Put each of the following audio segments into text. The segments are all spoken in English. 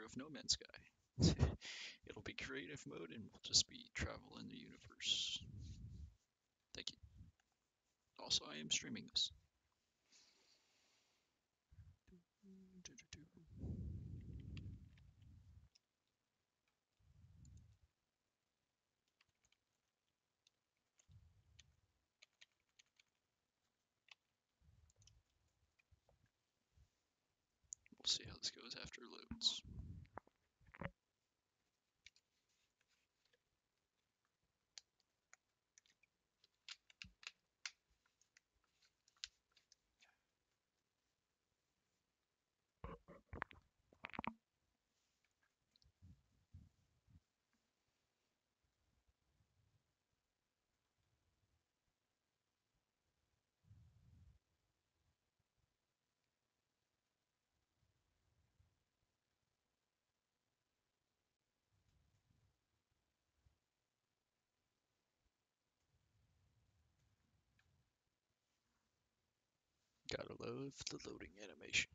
of No Man's Sky. It'll be creative mode and we'll just be travel in the universe. Thank you. Also, I am streaming this. We'll see how this goes after it loads. Gotta love the loading animation.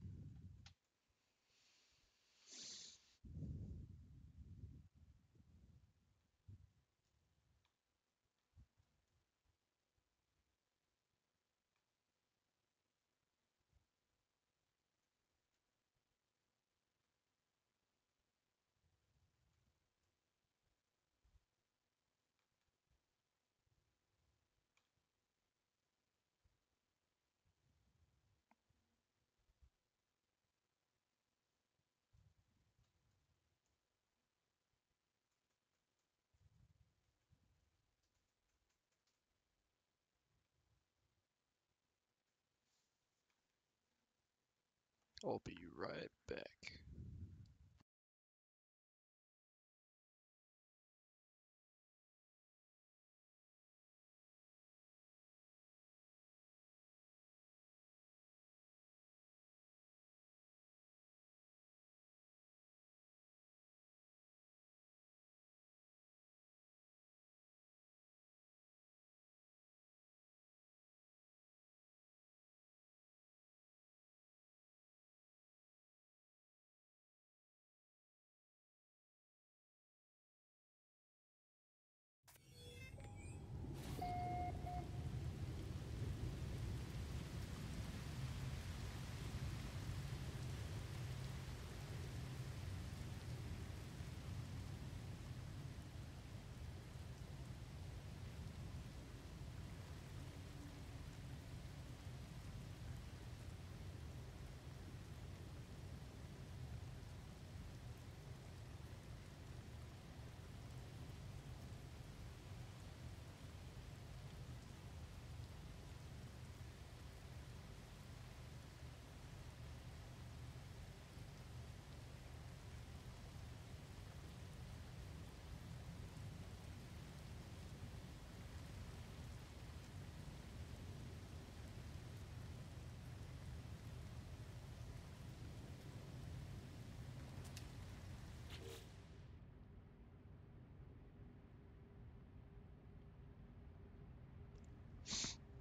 I'll be right back.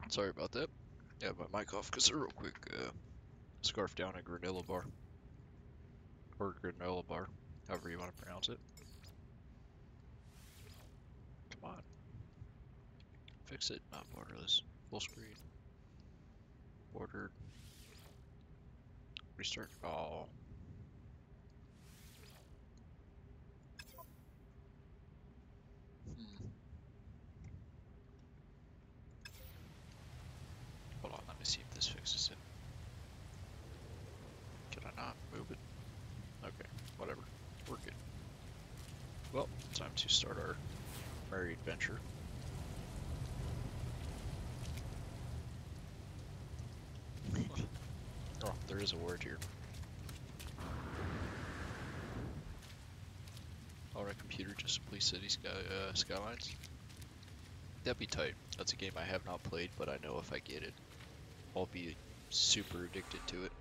Sorry about that. Yeah, my mic off because a real quick scarf down a granola bar. Or granola bar, however you want to pronounce it. Come on. Fix it, not borderless. Full screen. Bordered. Restart. Oh. Hmm. Hold on, let me see if this fixes it. Can I not move it? Okay, whatever. We're good. Well, time to start our merry adventure. Oh, there is a word here. On a computer to simply city skylines. That'd be tight. That's a game I have not played, but I know if I get it, I'll be super addicted to it.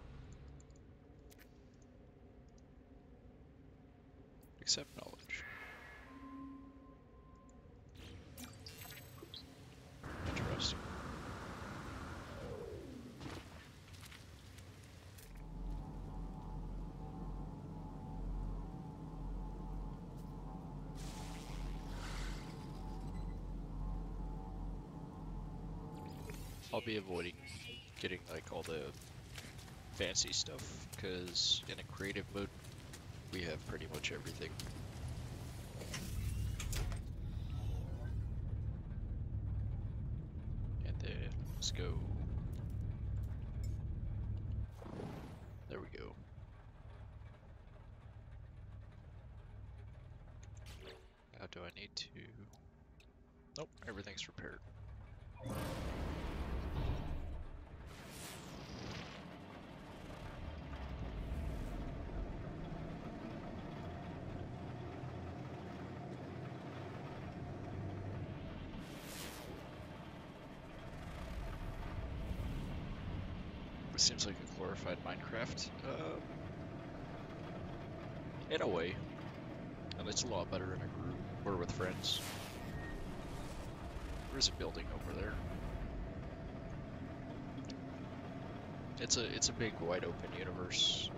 Accept knowledge. Interesting. I'll be avoiding getting like all the fancy stuff, because in a creative mode, we have pretty much everything. And then, let's go. There we go. Now do I need to... Nope, everything's repaired. It seems like a glorified Minecraft. In a way. And it's a lot better in a group or with friends. There's a building over there. It's a big wide open universe,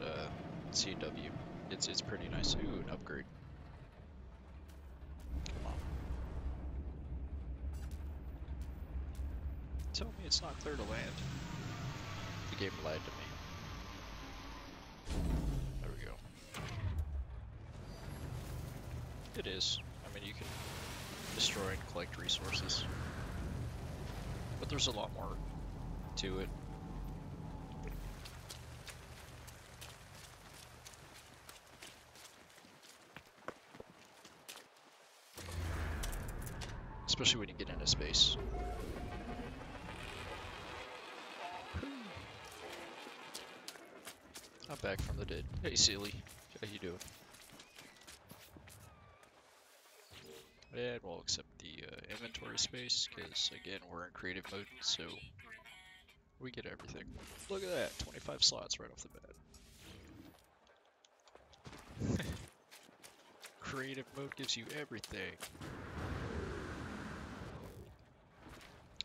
CW. It's pretty nice. Ooh, an upgrade. Come on. Tell me it's not clear to land. The game lied to me. There we go. It is. I mean, you can destroy and collect resources. But there's a lot more to it. Especially when you get into space. I'm back from the dead. Hey, Sealy. How you doing? And we'll accept the inventory space, because again, we're in creative mode, so we get everything. Look at that, 25 slots right off the bat. Creative mode gives you everything.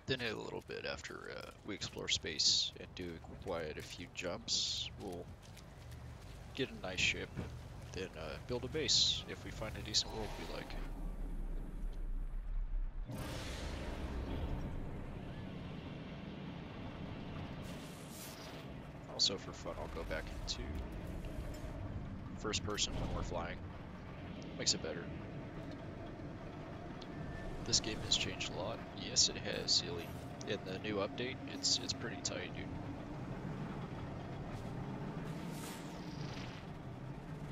Then in a little bit after we explore space and do quite a few jumps, we'll get a nice ship, then build a base if we find a decent world we like. Also for fun, I'll go back into first person when we're flying. Makes it better. This game has changed a lot. Yes, it has, Sealy. In the new update, it's pretty tight, dude.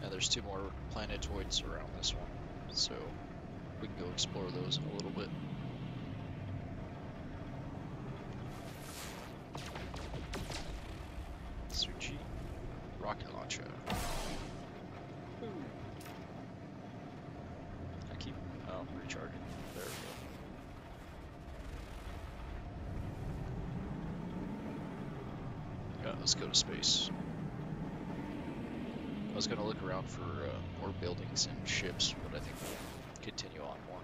And there's 2 more planetoids around this one, so we can go explore those in a little bit. Tsuchi rocket launcher. Ooh. I keep recharging. There we go. Yeah, let's go to space. I was gonna look around for more buildings and ships, but I think we'll continue on more.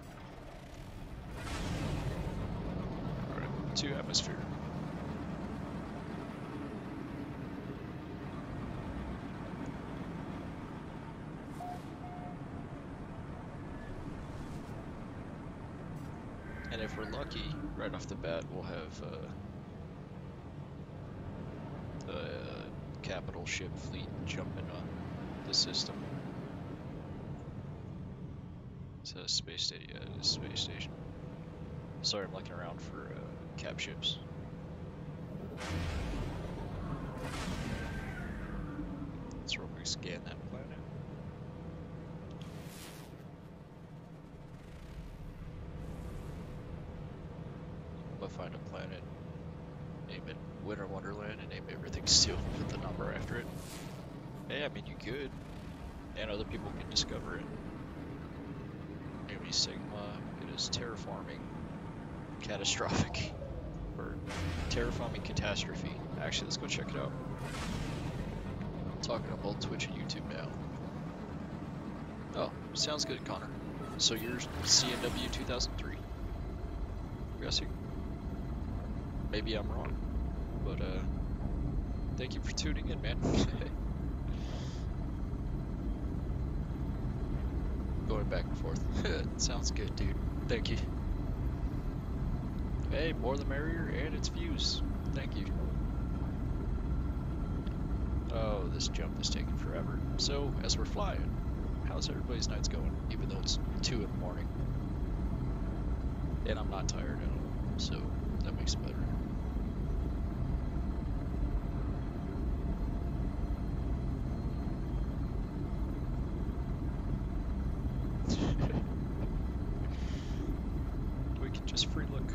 Alright, to atmosphere. And if we're lucky, right off the bat, we'll have the capital ship fleet jumping on the system. It's a space station. Sorry, I'm looking around for cap ships. Let's real quick scan that planet. I'm gonna find a planet, name it Winter Wonderland, and name everything Steel with the number after it. Hey, I mean, you could, and other people can discover it. Maybe Sigma, it is terraforming catastrophic, or terraforming catastrophe. Actually, let's go check it out. I'm talking about Twitch and YouTube now. Oh, sounds good, Connor. So you're CNW 2003. I'm guessing. Maybe I'm wrong, but thank you for tuning in, man. Going back and forth. Sounds good, dude. Thank you. Hey, more the merrier, and it's views. Thank you. Oh, this jump is taking forever. So, as we're flying, how's everybody's nights going? Even though it's 2 in the morning. And I'm not tired at all, so that makes it better. We can just free look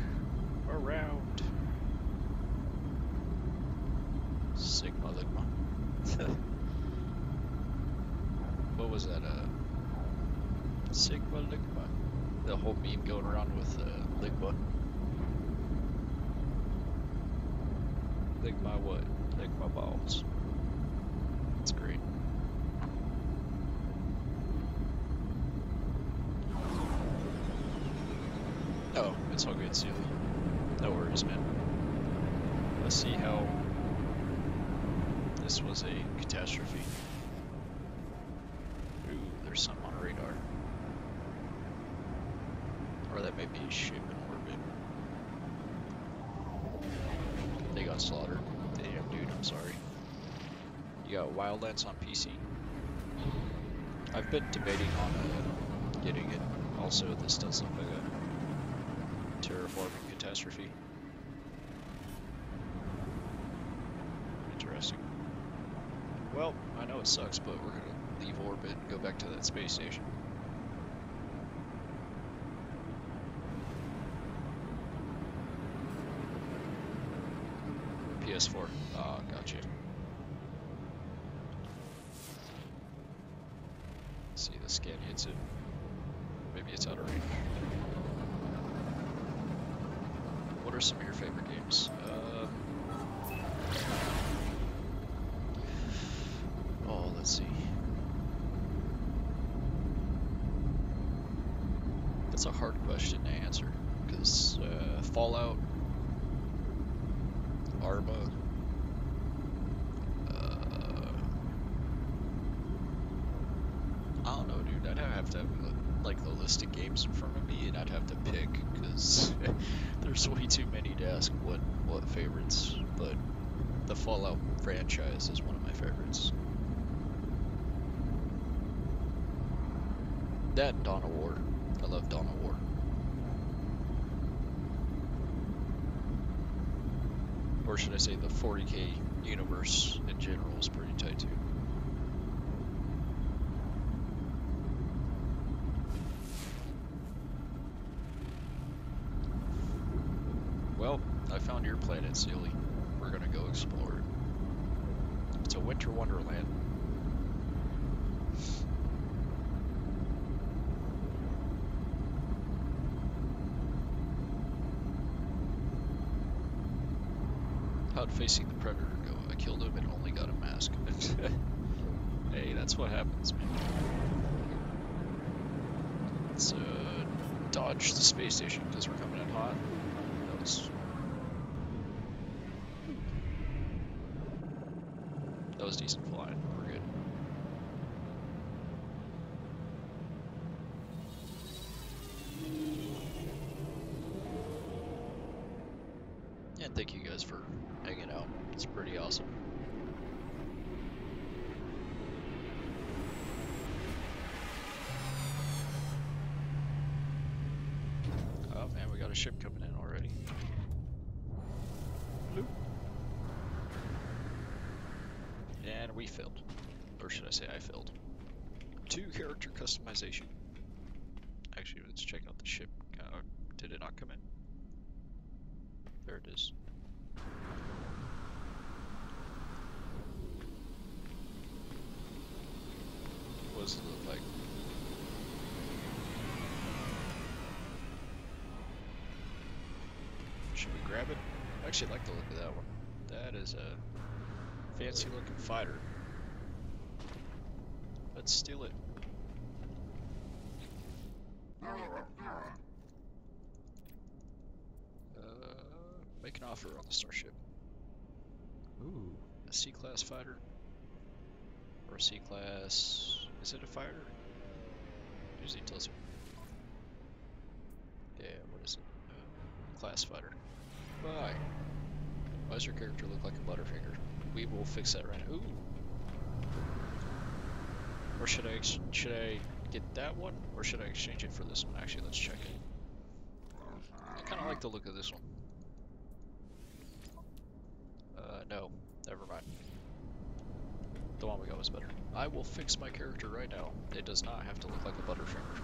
around. Sigma Ligma. What was that? Sigma Ligma. The whole meme going around with Ligma. Ligma what? Ligma balls. That's great. Oh, it's all good, Sealy. No worries, man. Let's see how this was a catastrophe. Ooh, there's some on radar. Or that may be a ship in orbit. They got slaughtered. Damn, dude, I'm sorry. You got Wildlands on PC? I've been debating on getting it. Also, this does look like a terraforming catastrophe. Interesting. Well, I know it sucks, but we're gonna leave orbit and go back to that space station. PS4. Ah, gotcha. Let's see, the scan hits it. Maybe it's out of range. What are some of your favorite games? Oh, let's see. That's a hard question to answer, because Fallout, Arma, I don't know, dude. I'd have to have like the list of games in front of me, and I'd have to pick, because there's way too many to ask what favorites. But the Fallout franchise is one of my favorites. That and Dawn of War. I love Dawn of War. Or should I say the 40k universe in general is pretty tight too. Well, I found your planet, Sealy. We're gonna go explore it. It's a winter wonderland. How'd facing the predator go? I killed him and only got a mask. Hey, that's what happens, man. Let's dodge the space station because we're coming in hot. That was decent flying. We're good. And thank you guys for hanging out. It's pretty awesome. Oh man, we got a ship coming in already. Bloop. And we failed. Or should I say I failed. 2 character customization. Actually, let's check out the ship. Did it not come in? There it is. What does it look like? Should we grab it? I actually like the look of that one. That is a fancy looking fighter. Let's steal it. Make an offer on the starship. Ooh, a C-class fighter. Or a C-class... Is it a fighter? Usually tells you. Yeah, what is it? Class fighter. Why? Why does your character look like a Butterfinger? We will fix that right now. Ooh. Or should I get that one, or should I exchange it for this one? Actually, let's check it. I kind of like the look of this one. No, never mind. The one we got was better. I will fix my character right now. It does not have to look like a Butterfinger.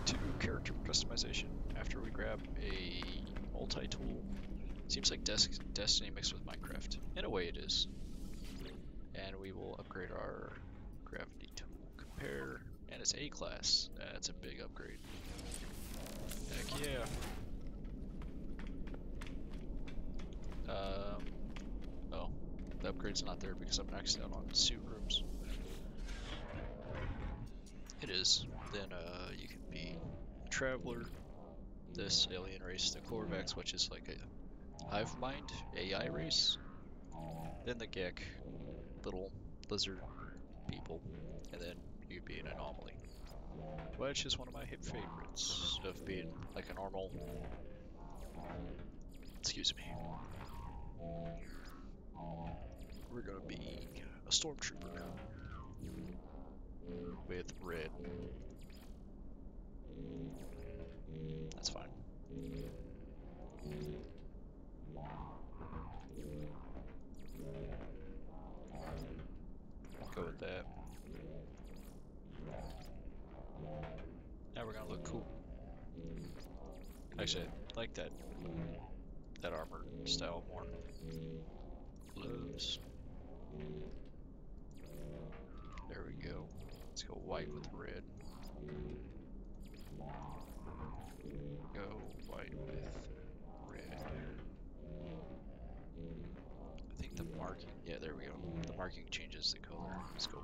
To character customization, after we grab a multi-tool. Seems like Destiny mixed with Minecraft. In a way it is. And we will upgrade our gravity tool. Compare, and it's A class. That's a big upgrade. Heck yeah. Oh, the upgrade's not there because I'm maxed out on suit rooms. It is. Then you can be a Traveler, this alien race, the Corvax, which is like a hive mind AI race. Then the Gek, little lizard people, and then you be an anomaly, which is one of my hip favorites of being like a normal. Excuse me. We're gonna be a stormtrooper with red. That's fine. Go with that. Now we're gonna look cool. Actually, I like that armor style more. Gloves. There we go. Let's go white with red. Go white with red. I think the marking, yeah, there we go. The marking changes the color. Let's go.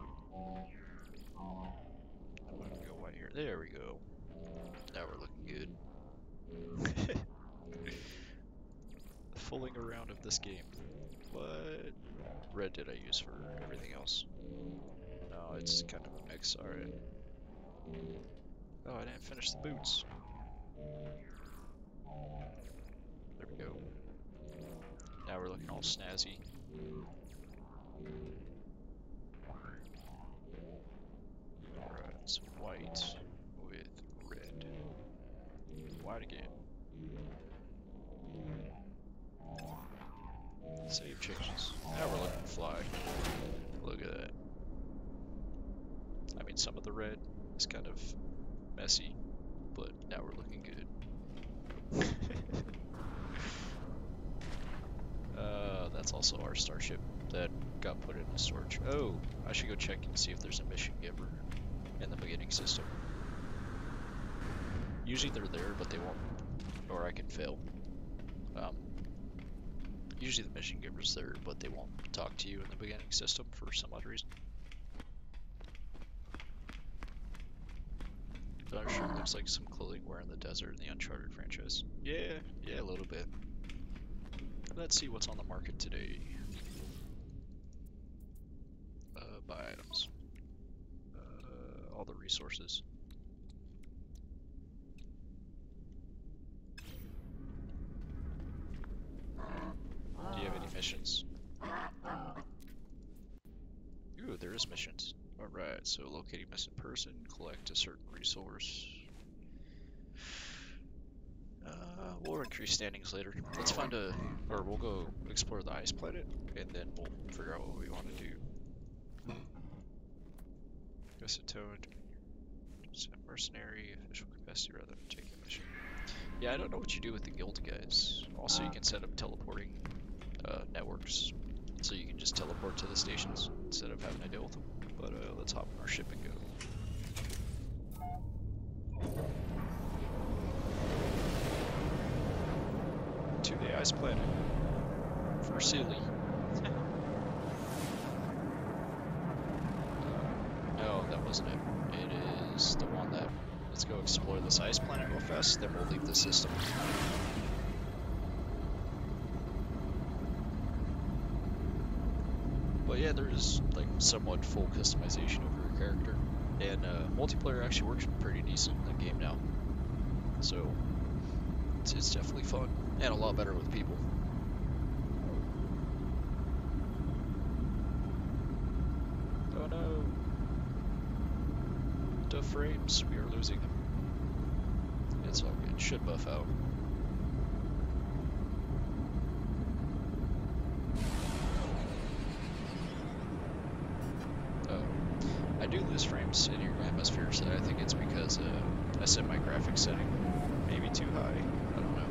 I'm gonna go white here. There we go. Now we're looking good. The fooling around of this game. What red did I use for everything else? No, it's kind of a mix. Alright. Oh, I didn't finish the boots. There we go. Now we're looking all snazzy. Alright, it's white with red. White again. Save changes. Now we're looking fly. Look at that. I mean, some of the red is kind of messy, but now we're looking good. That's also our starship that got put into storage. Oh, I should go check and see if there's a mission giver in the beginning system. Usually they're there, but they won't, or I can fail. Usually the mission giver's there, but they won't talk to you in the beginning system for some odd reason. But I'm sure it looks like some clothing wear in the desert in the Uncharted franchise. Yeah, a little bit. Let's see what's on the market today. Buy items. All the resources. Do you have any missions? Ooh, there is missions. Alright, so locate a missing person, collect a certain resource. We'll increase standings later. Let's find or we'll go explore the ice planet, and then we'll figure out what we want to do. Acetone, mercenary, official capacity rather than taking a mission. Yeah, I don't know what you do with the guild guys. Also, you can set up teleporting networks, so you can just teleport to the stations instead of having to deal with them. But let's hop on our ship and go. To the ice planet for Sealy. No, that wasn't it. It is the one that. Let's go explore this ice planet real fast, then we'll leave the system. But yeah, there's like somewhat full customization of your character, and multiplayer actually works pretty decent in the game now. So it's definitely fun. And a lot better with people. Oh no. The frames, we are losing them. It's all good. Should buff out. I do lose frames in your atmosphere, so I think it's because I set my graphics setting maybe too high. I don't know.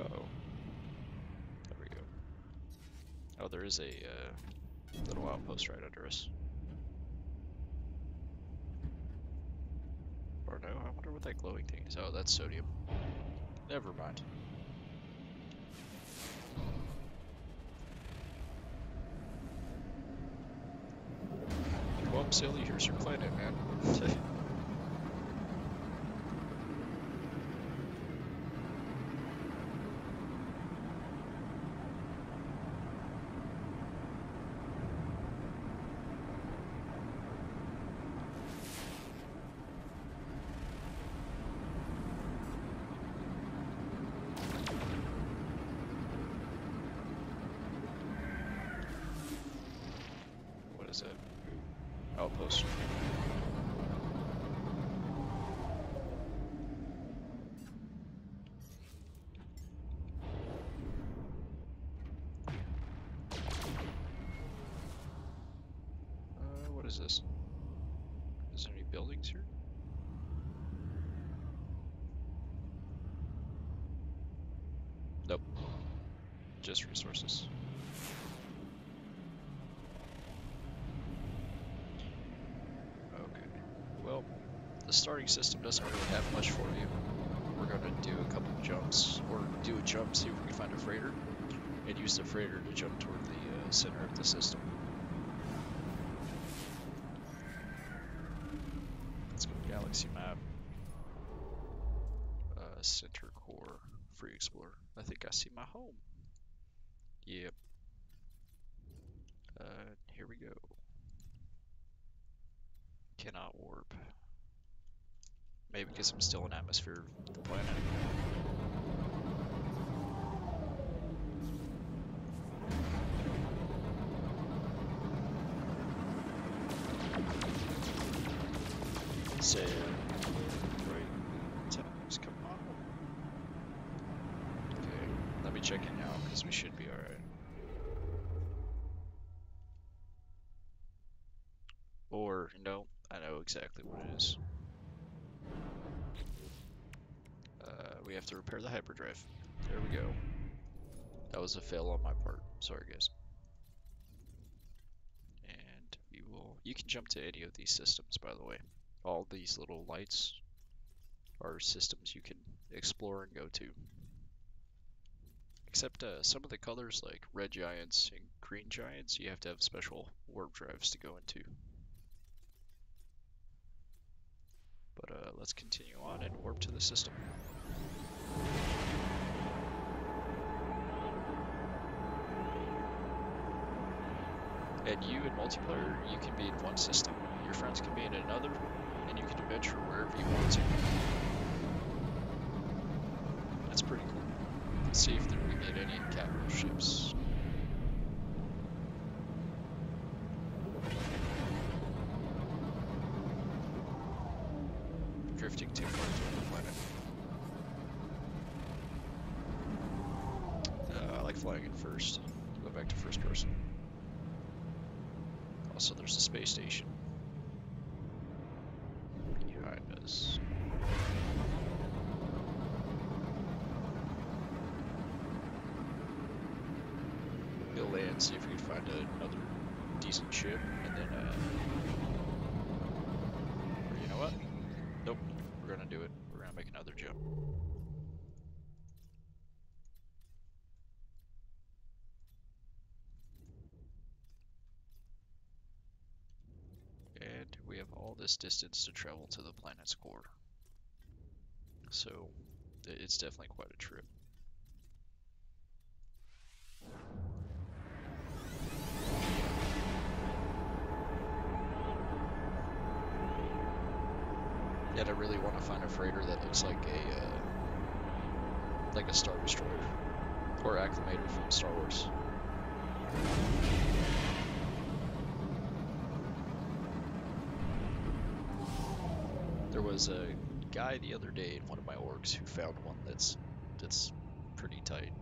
Uh-oh. There we go. Oh, there is a little outpost right under us. Or no, I wonder what that glowing thing is. Oh, that's sodium. Never mind. Go up, silly. Here's your planet, man. What is it? Outpost. What is this? Is there any buildings here? Nope. Just resources. Okay. Well, the starting system doesn't really have much for you. We're going to do a couple jumps, or do a jump, see if we can find a freighter, and use the freighter to jump toward the center of the system. Let's go to Galaxy Map. Center Core, Free Explorer. I think I see my home. Yep. Here we go. Cannot warp. Maybe because I'm still in atmosphere of the planet. So, right, times, come on. Okay, let me check in now, because we should be alright. Or, no, I know exactly what it is. We have to repair the hyperdrive. There we go. That was a fail on my part. Sorry, guys. And we will... You can jump to any of these systems, by the way. All these little lights are systems you can explore and go to. Except some of the colors, like red giants and green giants, you have to have special warp drives to go into. But let's continue on and warp to the system. And you in multiplayer, you can be in one system, your friends can be in another, and you can adventure wherever you want to. That's pretty cool. Let's see if we can get any capital ships. Drifting too far toward the planet. I like flying in first. Go back to first person. Also, there's a space station behind us. We'll land, see if we can find another decent ship, and then, or you know what? Nope, we're gonna do it. We're gonna make another jump. And we have all this distance to travel to the planet's core. So, it's definitely quite a trip. Yet I really want to find a freighter that looks like a Star Destroyer or Acclimator from Star Wars. There was a guy the other day in one of my orgs who found one that's pretty tight.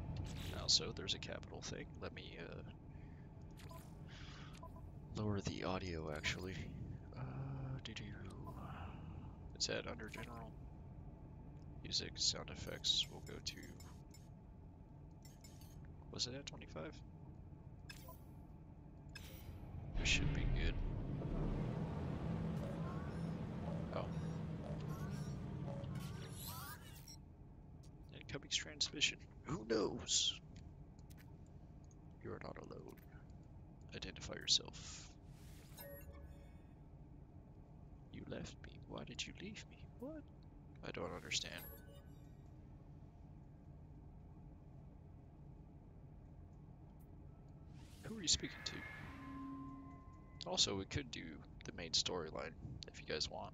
Also, there's a capital thing. Let me lower the audio actually. It's at under general. Music, sound effects. We'll go to. Was it at 25? This should be good. Oh. Incoming transmission. Who knows? You're not alone. Identify yourself. You left me. Why did you leave me? What? I don't understand. Who are you speaking to? Also, we could do the main storyline if you guys want.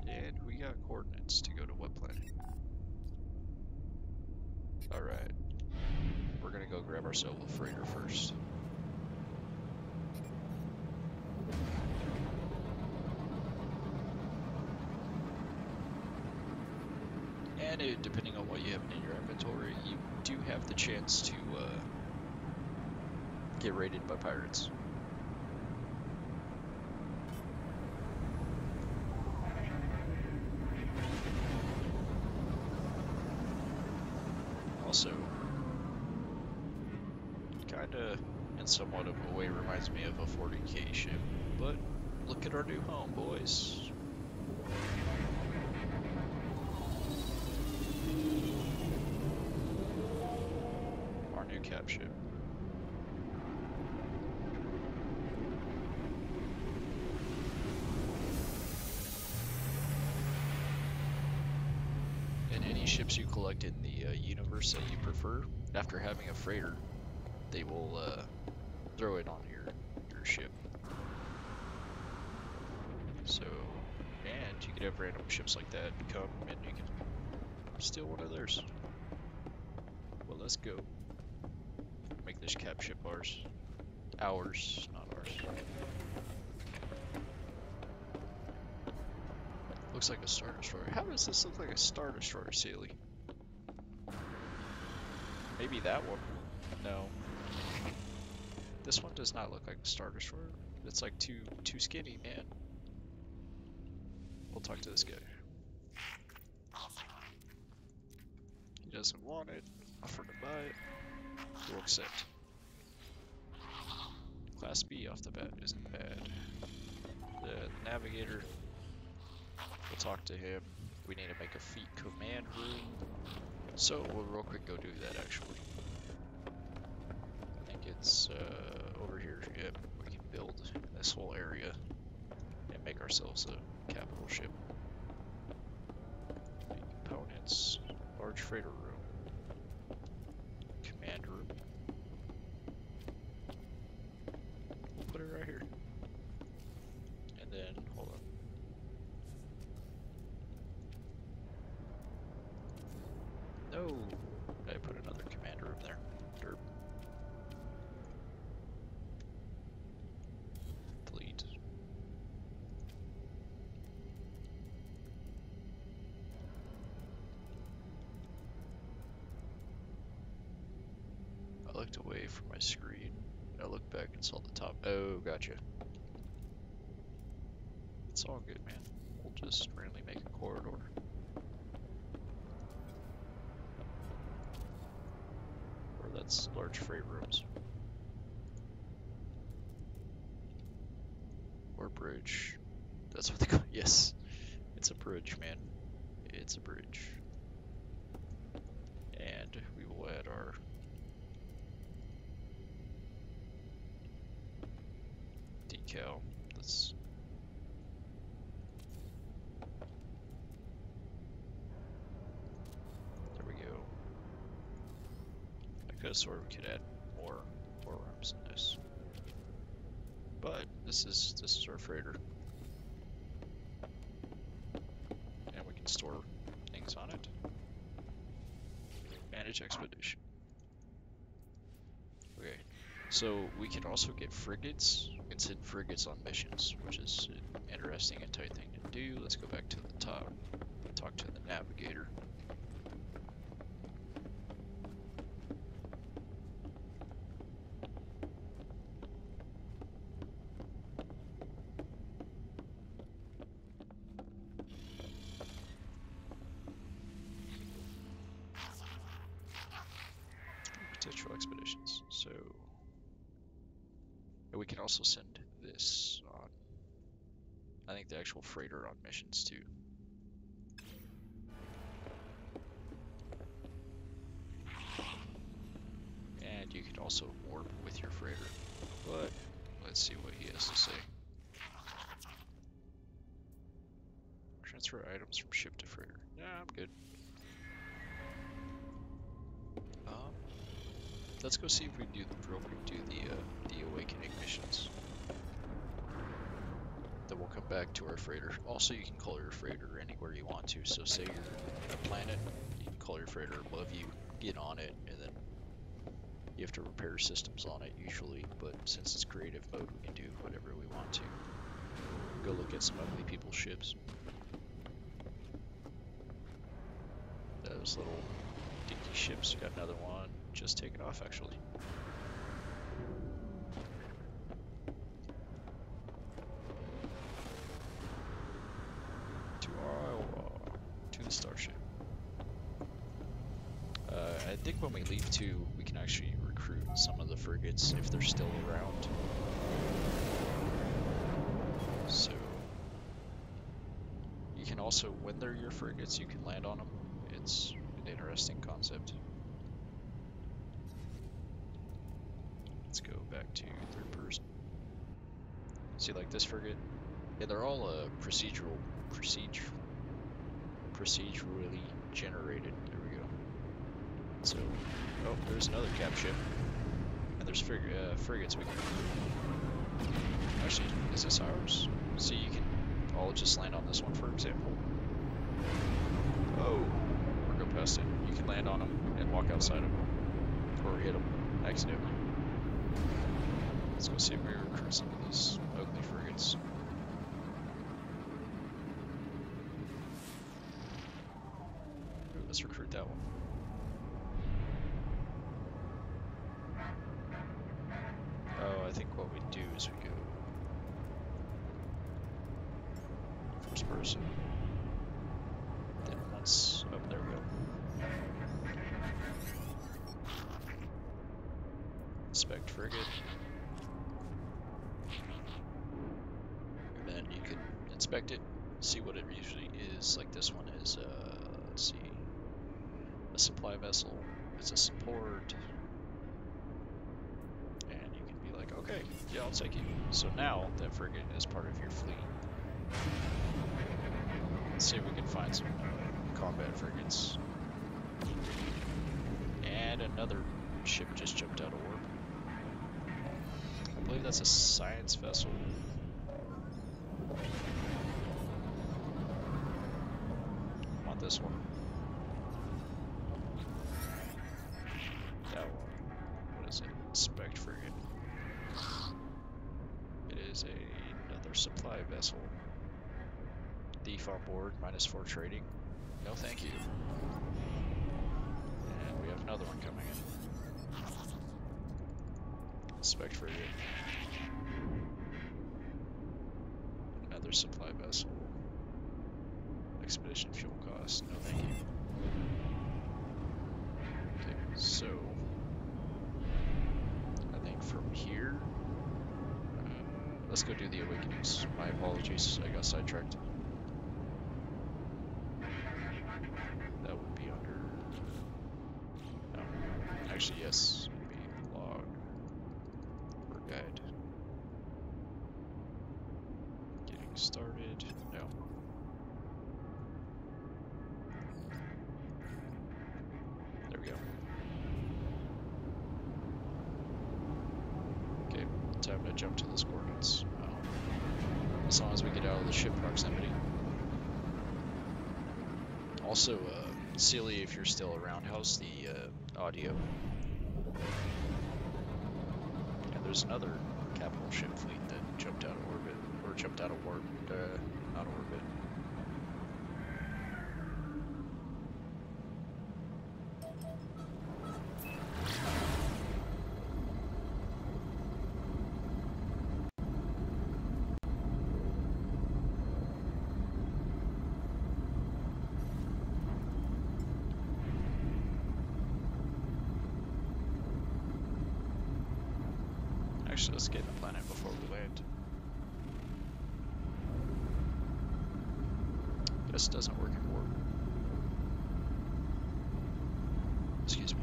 And we got coordinates to go to what planet? Alright. We're gonna go grab ourselves a freighter first. And depending on what you have in your inventory, you do have the chance to get raided by pirates. Also, kinda in somewhat of a way reminds me of a 40k ship, but look at our new home, boys. Our new cap ship. And any ships you collect in the universe that you prefer, after having a freighter, they will throw it on your ship. So, and you could have random ships like that come and you can steal one of theirs. Well, let's go. Make this cap ship ours. Ours, not ours. Looks like a Star Destroyer. How does this look like a Star Destroyer, Sealy? Maybe that one. No. This one does not look like a Star Destroyer. It's like too skinny, man. We'll talk to this guy. He doesn't want it. Offer to buy it. We'll accept. Class B off the bat isn't bad. The navigator. We'll talk to him. We need to make a fleet command room. So we'll real quick go do that actually. I think it's over here. Yep, we can build this whole area and make ourselves a capital ship. Components, large freighter room, command room. We'll put it right here. And then, hold on. No, I put another command room there. Derp. Delete. I looked away from my screen. I looked back and saw the top. Oh, gotcha. It's all good, man. We'll just randomly make a corridor. Or that's large freight rooms. Or bridge. That's what they call it. Yes. It's a bridge, man. It's a bridge. And we will add our decal. Let's there we go. this, or we could add more rooms in this. But this is our freighter, and we can store things on it. Manage expedition. Okay, so we can also get frigates and send frigates on missions, which is an interesting and tight thing to do. Let's go back to the top, talk to the navigator. Potential expeditions. So and we can also send this on, I think, the actual freighter on missions too. And you can also warp with your freighter. But let's see what he has to say. Transfer items from ship to freighter. Yeah, I'm good. Let's go see if we can do the awakening missions. Then we'll come back to our freighter. Also, you can call your freighter anywhere you want to. So say you're on a planet, you can call your freighter above you, get on it, and then you have to repair systems on it usually. But since it's creative mode, we can do whatever we want to. Go look at some ugly people's ships. Those little dinky ships. Got another one just taken off actually. To Iowa, to the starship. I think when we leave too, we can actually recruit some of the frigates if they're still around. So you can also, when they're your frigates, you can land on them. It's an interesting concept. Let's go back to third person. See, like this frigate? Yeah, they're all procedurally generated. There we go. So, oh, there's another cap ship. And there's frigates we can... Actually, is this ours? See, you can all just land on this one, for example. Oh, or go past it. You can land on them and walk outside of them. Or hit them accidentally. Let's go see if we recruit some of these ugly frigates. Ooh, let's recruit that one. Oh, I think what we do is we go first person. Then once, oh, there we go. Inspect frigate. And then you can inspect it, see what it usually is. Like this one is, let's see, a supply vessel. It's a support. And you can be like, okay, yeah, I'll take you. So now that frigate is part of your fleet. Let's see if we can find some combat frigates. And another ship just jumped out of warp. I believe that's a science vessel. I want this one. That one. What is it? Inspect frigate. It is another supply vessel. Thief on board, -4 trading. No thank you. And we have another one coming in. Inspect frigate. Another supply vessel. Expedition fuel cost. No thank you. Okay, so I think from here, let's go do the awakenings. My apologies, I got sidetracked. That would be under... No. Actually, yes. It'd be log or guide. Getting started. No. There we go. Time to jump to those coordinates. As long as we get out of the ship proximity. Also, Sealy, if you're still around, how's the audio? And there's another capital ship fleet that jumped out of orbit, or jumped out of warp, out of orbit. Actually, let's get the planet before we land. Guess it doesn't work in warp. Excuse me.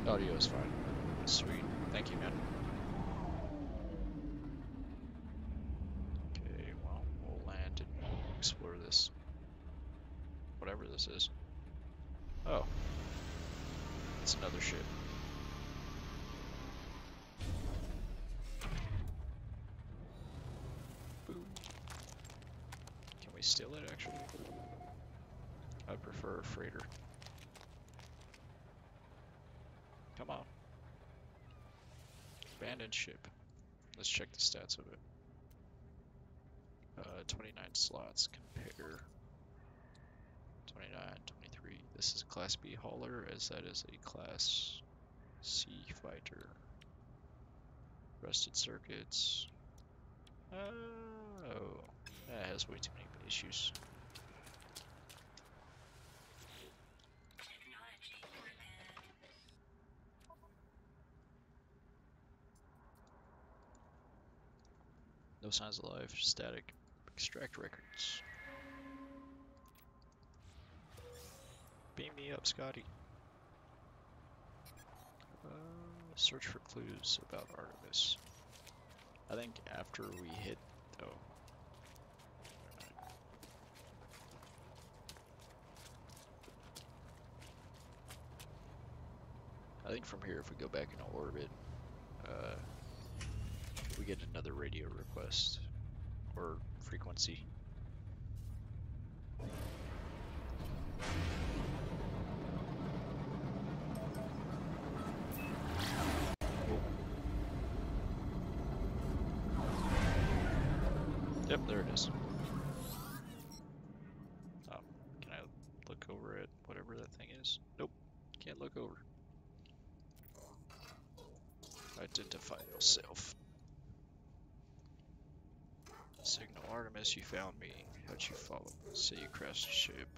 Audio is fine. Sweet. Thank you, man. Okay, well, we'll land and explore this. Whatever this is. Oh. It's another ship. Boom. Can we steal it, actually? I'd prefer a freighter. Come on. Abandoned ship. Let's check the stats of it. 29 slots. Compare. 29, 23. This is Class B hauler, as that is a Class C fighter. Rusted circuits. Oh. That has way too many issues. No signs of life, static. Extract records. Beam me up, Scotty. Search for clues about Artemis. I think after we hit... Oh. I think from here, if we go back into orbit, we get another radio request. Or frequency. Yep, there it is. Oh, can I look over at whatever that thing is? Nope, can't look over. Identify yourself. Signal Artemis, you found me. How'd you follow me? Say you crashed a ship.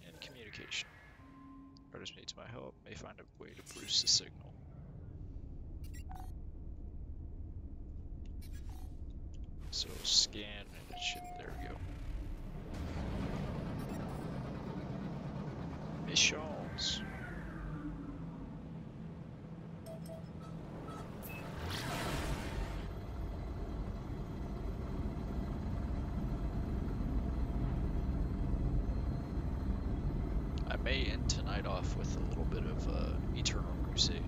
And communication. Artemis needs my help. May find a way to boost the signal. So scan and it should, there we go. Missions. I may end tonight off with a little bit of Eternal Crusade.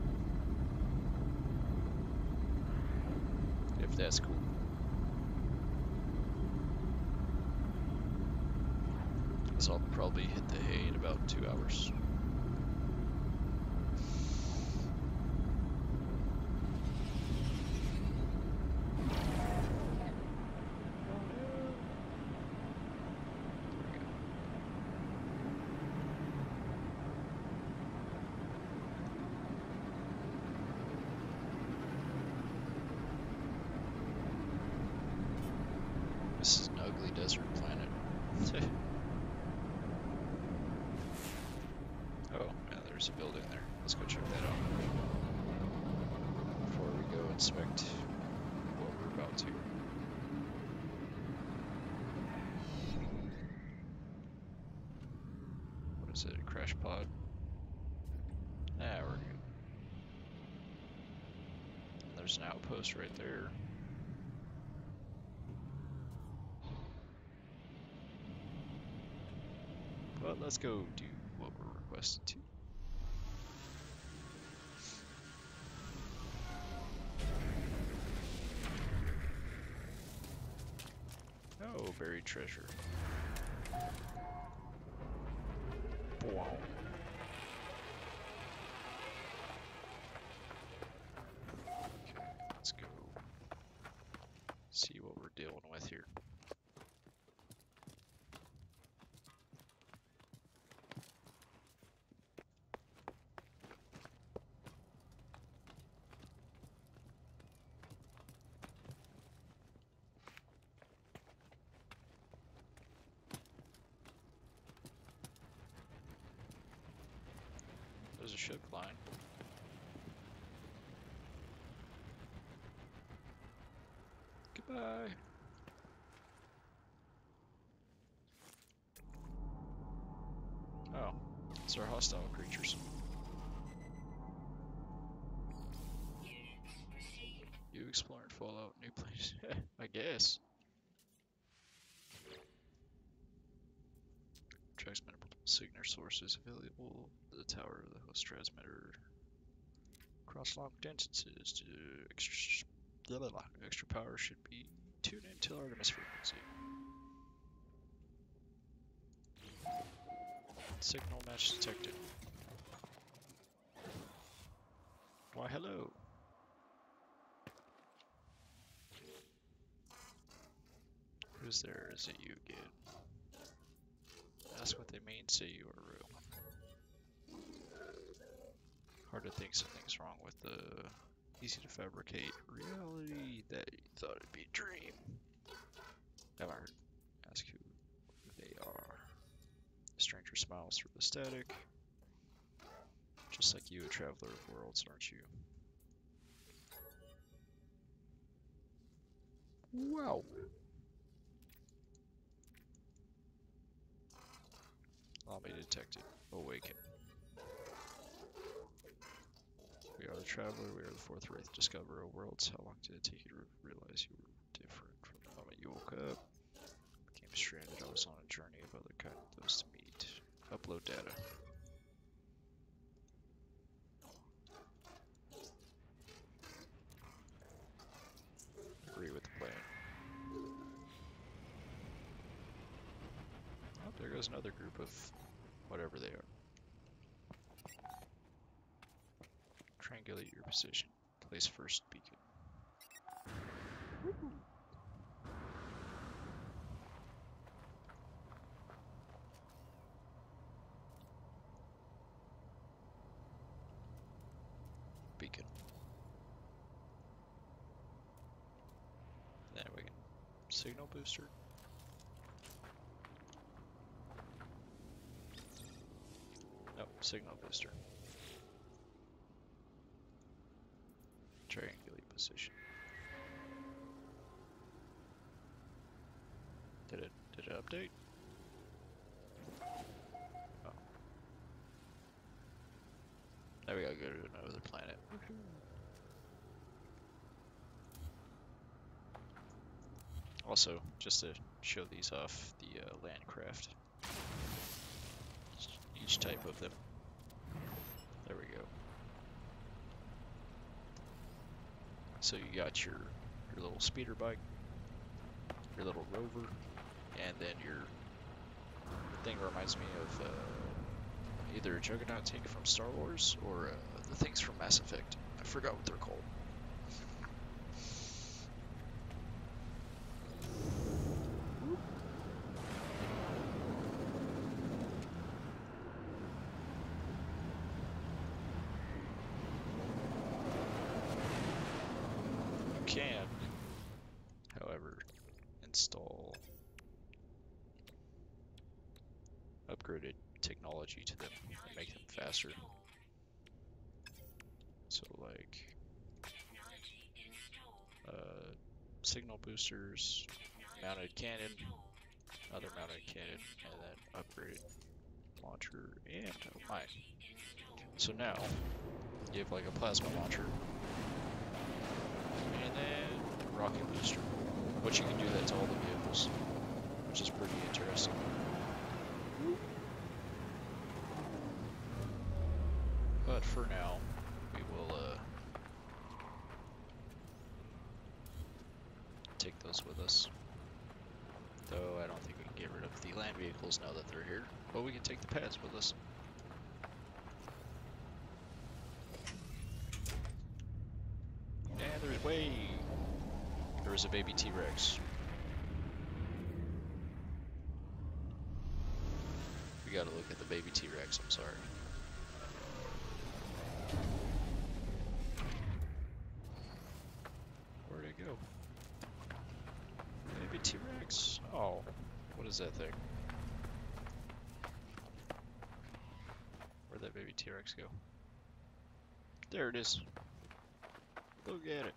If that's cool. So I'll probably hit the hay in about 2 hours. there's a building there. Let's go check that out before we go inspect what we're about to. What is it? A crash pod? Nah, we're good. And there's an outpost right there. But let's go do what we're requested to. Oh, buried treasure. Wow. Okay, let's go see what we're dealing with here. There's a ship line. Goodbye. Oh, it's our hostile creatures. You exploring Fallout, new place. I guess. Transmitter signal sources available. The tower of the host transmitter. Cross long distances to extra power should be tuned into Artemis frequency. Signal match detected. Why, hello. Who's there? Is it you again? Ask what they mean, say you are real. Hard to think something's wrong with the easy to fabricate reality that you thought it'd be a dream. Have I heard? Ask who they are. The stranger smiles through the static. Just like you, a traveler of worlds, aren't you? Wow. Allow me to detect it. Awaken. We are the traveler, we are the fourth wraith discoverer of worlds. How long did it take you to realize you were different from the moment you woke up? Became stranded, I was on a journey of other kind of those to meet. Upload data. Agree with the plan. Oh, there goes another group of whatever they are. Triangulate your position. Place first beacon. Beacon. Then we can signal booster. Nope, signal booster. Triangulate position. Did it update? Oh. Now we gotta go to another planet. Also, just to show these off, the Landcraft. Each type of them. There we go. So you got your little speeder bike, your little rover, and then your thing reminds me of either a Juggernaut tank from Star Wars or the things from Mass Effect. I forgot what they're called. You can, however, install upgraded technology to them and make them faster. signal boosters, mounted cannon, another mounted cannon, and then upgraded launcher, and oh my. So now, you have like a plasma launcher, and then rocket booster. But you can do that to all the vehicles, which is pretty interesting. But for now, we will take those with us. Though I don't think we can get rid of the land vehicles now that they're here. But we can take the pads with us. And there's way. There was a baby T-Rex. We gotta look at the baby T-Rex, I'm sorry. Where'd it go? Baby T-Rex. Oh, what is that thing? Where'd that baby T-Rex go? There it is. Look at it.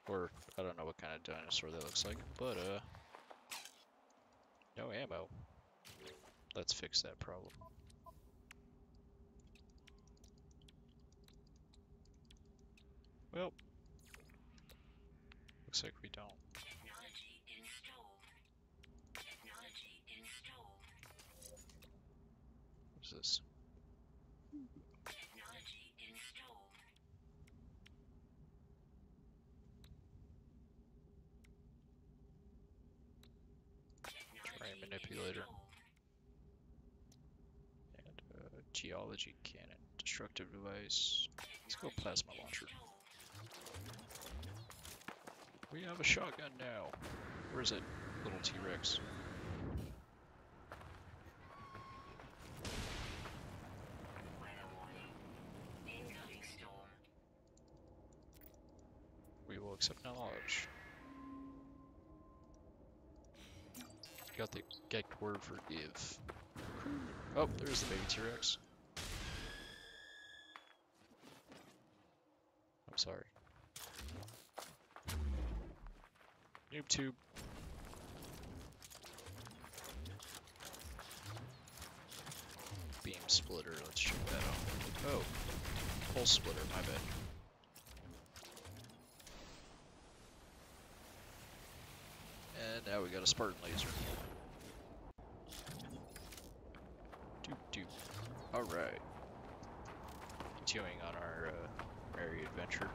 Or, I don't know what kind of dinosaur that looks like, but, no ammo. Let's fix that problem. Well, looks like we don't. Technology installed. Technology installed. What's this? Technology installed. Terrain manipulator. And geology cannon. Destructive device. Let's go plasma launcher. We have a shotgun now. Where is it, little T-Rex? Incoming storm. We will accept knowledge. Got the get word for give. Oh, there's the baby T-Rex. I'm sorry. Noob tube. Beam splitter, let's check that out. Oh, pulse splitter, my bad. And now we got a Spartan laser. Doop doop. Alright. Continuing on our merry adventure.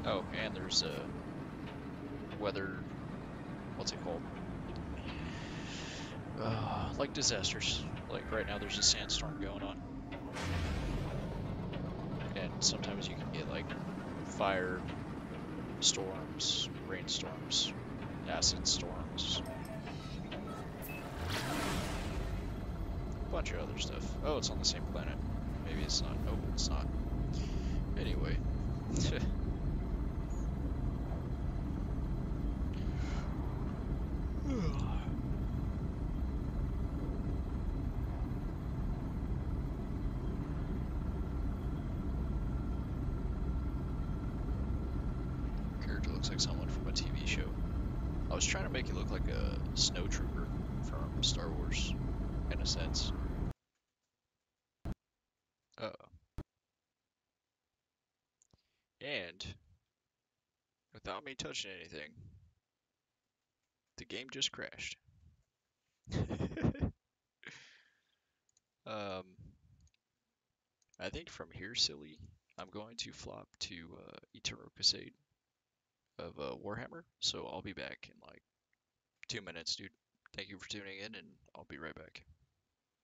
Oh, and there's a weather, what's it called? Like disasters. Like right now there's a sandstorm going on. And sometimes you can get like fire storms, rainstorms, acid storms. A bunch of other stuff. Oh, it's on the same planet. Maybe it's not. Nope, it's not. Anyway. Character looks like someone from a TV show. I was trying to make it look like a snow trooper from Star Wars, in a sense. And without me touching anything, the game just crashed. I think from here, silly, I'm going to flop to Eternal Crusade of Warhammer, so I'll be back in like 2 minutes, dude. Thank you for tuning in, and I'll be right back.